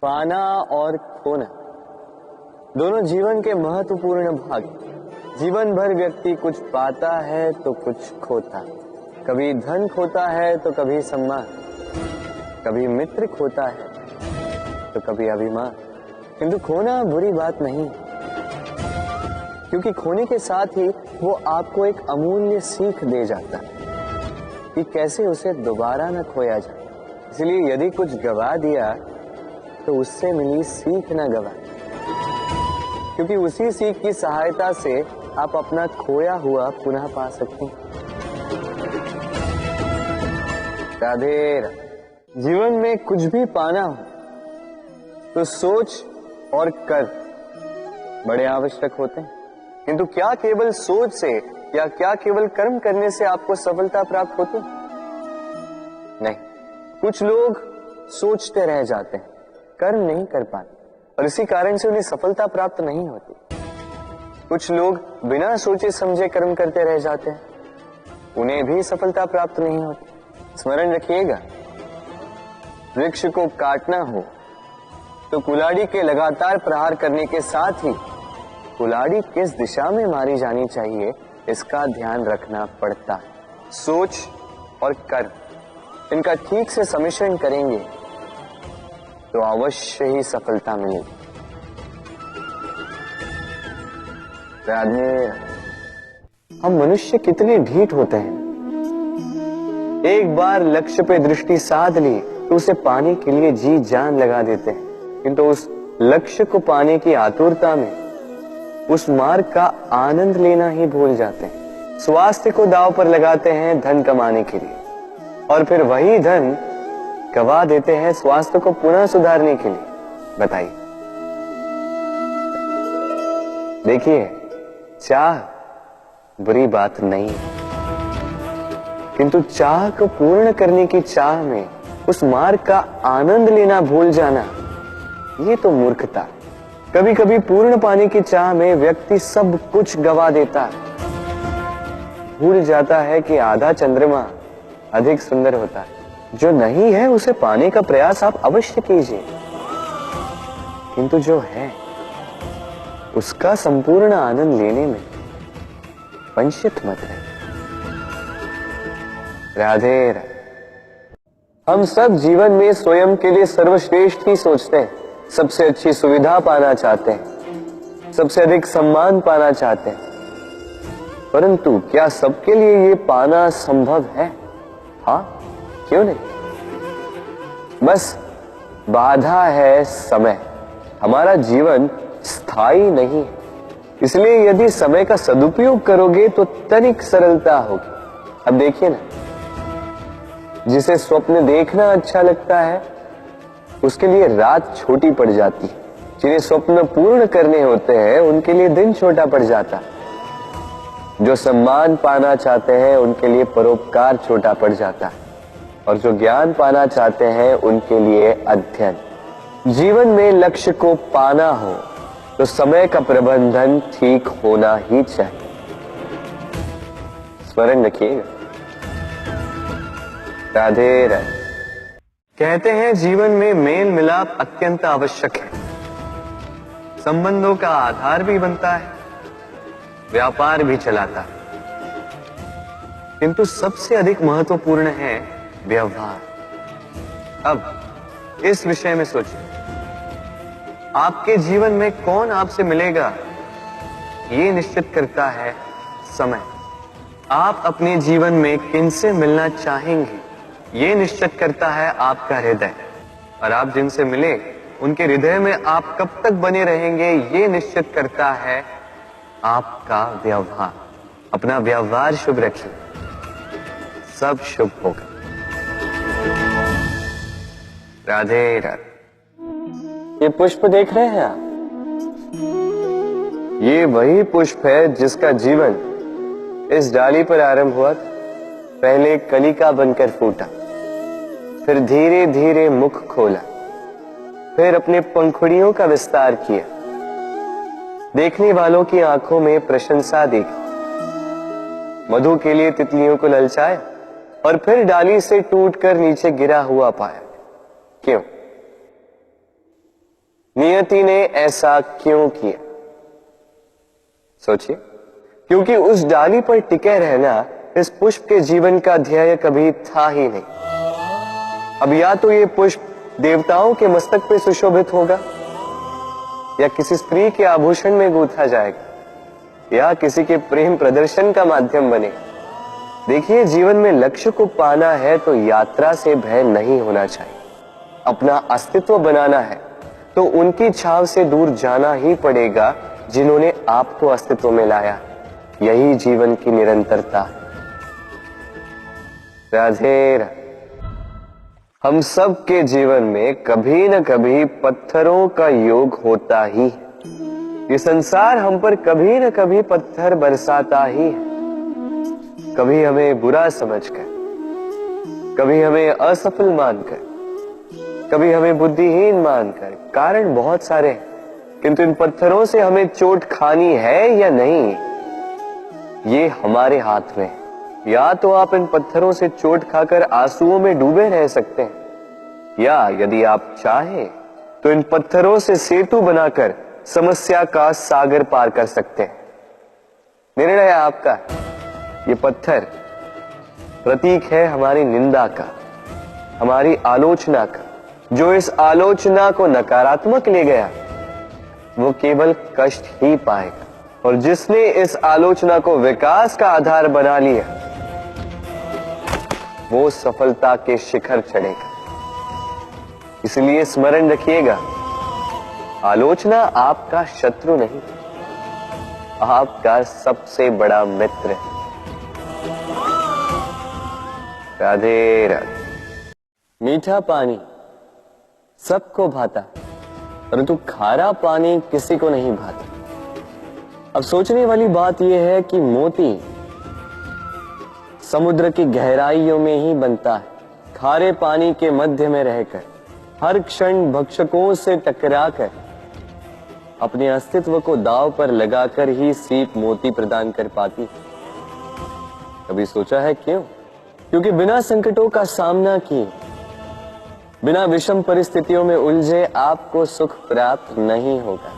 पाना और खोना दोनों जीवन के महत्वपूर्ण भाग। जीवन भर व्यक्ति कुछ पाता है तो कुछ खोता। कभी धन खोता है तो कभी सम्मान, कभी मित्र खोता है तो कभी अभिमान। किंतु खोना बुरी बात नहीं, क्योंकि खोने के साथ ही वो आपको एक अमूल्य सीख दे जाता है कि कैसे उसे दोबारा न खोया जाए। इसलिए यदि कुछ गवा दिया तो उससे मिली सीख न गवा, क्योंकि उसी सीख की सहायता से आप अपना खोया हुआ पुनः पा सकते हैं। राधे राधे। जीवन में कुछ भी पाना हो तो सोच और कर बड़े आवश्यक होते हैं। किंतु क्या केवल सोच से या क्या केवल कर्म करने से आपको सफलता प्राप्त होती है? नहीं। कुछ लोग सोचते रह जाते हैं, कर्म नहीं कर पाते और इसी कारण से उन्हें सफलता प्राप्त नहीं होती। कुछ लोग बिना सोचे समझे कर्म करते रह जाते हैं, उन्हें भी सफलता प्राप्त नहीं होती। स्मरण रखिएगा, वृक्ष को काटना हो तो कुल्हाड़ी के लगातार प्रहार करने के साथ ही कुल्हाड़ी किस दिशा में मारी जानी चाहिए इसका ध्यान रखना पड़ता है। सोच और कर्म, इनका ठीक से सम्मिश्रण करेंगे तो अवश्य ही सफलता मिलेगी। राधे। हम मनुष्य कितने ढीठ होते हैं। एक बार लक्ष्य पे दृष्टि साध ली तो उसे पाने के लिए जी जान लगा देते हैं, किंतु उस लक्ष्य को पाने की आतुरता में उस मार्ग का आनंद लेना ही भूल जाते हैं। स्वास्थ्य को दांव पर लगाते हैं धन कमाने के लिए, और फिर वही धन गवा देते हैं स्वास्थ्य को पुनः सुधारने के लिए। बताइए। देखिए, चाह बुरी बात नहीं है, किंतु चाह को पूर्ण करने की चाह में उस मार्ग का आनंद लेना भूल जाना, ये तो मूर्खता। कभी कभी पूर्ण पाने की चाह में व्यक्ति सब कुछ गवा देता है, भूल जाता है कि आधा चंद्रमा अधिक सुंदर होता है। जो नहीं है उसे पाने का प्रयास आप अवश्य कीजिए, किंतु जो है उसका संपूर्ण आनंद लेने में वंचित मत रहे। राधे राधे। हम सब जीवन में स्वयं के लिए सर्वश्रेष्ठ ही सोचते हैं, सबसे अच्छी सुविधा पाना चाहते हैं, सबसे अधिक सम्मान पाना चाहते हैं, परंतु क्या सबके लिए ये पाना संभव है? हाँ, क्यों नहीं। बस बाधा है समय। हमारा जीवन स्थायी नहीं है, इसलिए यदि समय का सदुपयोग करोगे तो तनिक सरलता होगी। अब देखिए ना, जिसे स्वप्न देखना अच्छा लगता है उसके लिए रात छोटी पड़ जाती है, जिन्हें स्वप्न पूर्ण करने होते हैं उनके लिए दिन छोटा पड़ जाता है, जो सम्मान पाना चाहते हैं उनके लिए परोपकार छोटा पड़ जाता है, और जो ज्ञान पाना चाहते हैं उनके लिए अध्ययन। जीवन में लक्ष्य को पाना हो तो समय का प्रबंधन ठीक होना ही चाहिए। स्मरण रखिएगा। राधे राधे। कहते हैं जीवन में मेल मिलाप अत्यंत आवश्यक है, संबंधों का आधार भी बनता है, व्यापार भी चलाता है, किंतु सबसे अधिक महत्वपूर्ण है व्यवहार। अब इस विषय में सोचिए, आपके जीवन में कौन आपसे मिलेगा ये निश्चित करता है समय। आप अपने जीवन में किनसे मिलना चाहेंगे ये निश्चित करता है आपका हृदय, और आप जिनसे मिले उनके हृदय में आप कब तक बने रहेंगे ये निश्चित करता है आपका व्यवहार। अपना व्यवहार शुभ रखिए, सब शुभ होगा। राधे राधे। ये पुष्प देख रहे हैं आप, ये वही पुष्प है जिसका जीवन इस डाली पर आरंभ हुआ था। पहले कलिका बनकर फूटा, फिर धीरे धीरे मुख खोला, फिर अपने पंखुड़ियों का विस्तार किया, देखने वालों की आंखों में प्रशंसा देखी, मधु के लिए तितलियों को ललचाया और फिर डाली से टूटकर नीचे गिरा हुआ पाया। क्यों? नियति ने ऐसा क्यों किया? सोचिए, क्योंकि उस डाली पर टिके रहना इस पुष्प के जीवन का ध्येय कभी था ही नहीं। अब या तो ये पुष्प देवताओं के मस्तक पे सुशोभित होगा, या किसी स्त्री के आभूषण में गूंथा जाएगा, या किसी के प्रेम प्रदर्शन का माध्यम बने। देखिए, जीवन में लक्ष्य को पाना है तो यात्रा से भय नहीं होना चाहिए। अपना अस्तित्व बनाना है तो उनकी छाव से दूर जाना ही पड़ेगा जिन्होंने आपको अस्तित्व में लाया। यही जीवन की निरंतरता है। राधे राधे। हम सब के जीवन में कभी न कभी पत्थरों का योग होता ही है। ये संसार हम पर कभी न कभी पत्थर बरसाता ही है। कभी हमें बुरा समझकर, कभी हमें असफल मानकर, कभी हमें बुद्धिहीन मानकर। कारण बहुत सारे हैं, किंतु इन पत्थरों से हमें चोट खानी है या नहीं, ये हमारे हाथ में है। या तो आप इन पत्थरों से चोट खाकर आंसुओं में डूबे रह सकते हैं, या यदि आप चाहें तो इन पत्थरों से सेतु बनाकर समस्या का सागर पार कर सकते हैं। निर्णय आपका है। ये पत्थर प्रतीक है हमारी निंदा का, हमारी आलोचना का। जो इस आलोचना को नकारात्मक ले गया वो केवल कष्ट ही पाएगा, और जिसने इस आलोचना को विकास का आधार बना लिया वो सफलता के शिखर चढ़ेगा। इसलिए स्मरण रखिएगा, आलोचना आपका शत्रु नहीं, आपका सबसे बड़ा मित्र है। राधे राधे। मीठा पानी सबको भाता, परंतु खारा पानी किसी को नहीं भाता। अब सोचने वाली बात यह है कि मोती समुद्र की गहराइयों में ही बनता है। खारे पानी के मध्य में रहकर, हर क्षण भक्षकों से टकराकर, अपने अस्तित्व को दांव पर लगाकर ही सीप मोती प्रदान कर पाती है। कभी सोचा है क्यों? क्योंकि बिना संकटों का सामना किए, बिना विषम परिस्थितियों में उलझे आपको सुख प्राप्त नहीं होगा।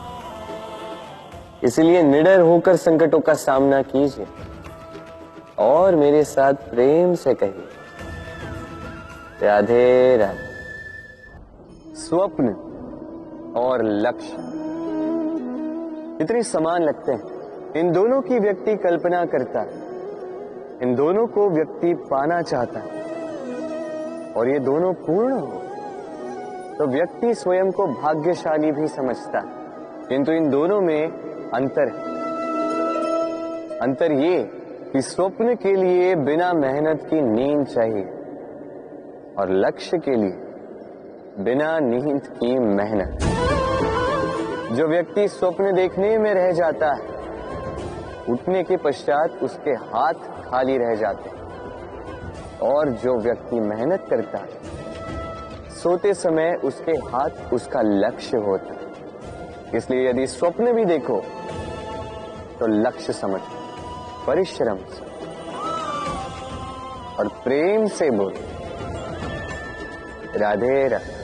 इसलिए निडर होकर संकटों का सामना कीजिए और मेरे साथ प्रेम से कहिए, राधे राधे। स्वप्न और लक्ष्य इतने समान लगते हैं। इन दोनों की व्यक्ति कल्पना करता है, इन दोनों को व्यक्ति पाना चाहता है, और ये दोनों पूर्ण हो तो व्यक्ति स्वयं को भाग्यशाली भी समझता है। किंतु इन दोनों में अंतर है। अंतर ये कि स्वप्न के लिए बिना मेहनत की नींद चाहिए, और लक्ष्य के लिए बिना नींद की मेहनत। जो व्यक्ति स्वप्न देखने में रह जाता है, उठने के पश्चात उसके हाथ खाली रह जाते हैं, और जो व्यक्ति मेहनत करता है, सोते समय उसके हाथ उसका लक्ष्य होता है। इसलिए यदि स्वप्न भी देखो तो लक्ष्य समझो, परिश्रम से और प्रेम से बोलो, राधे राधे।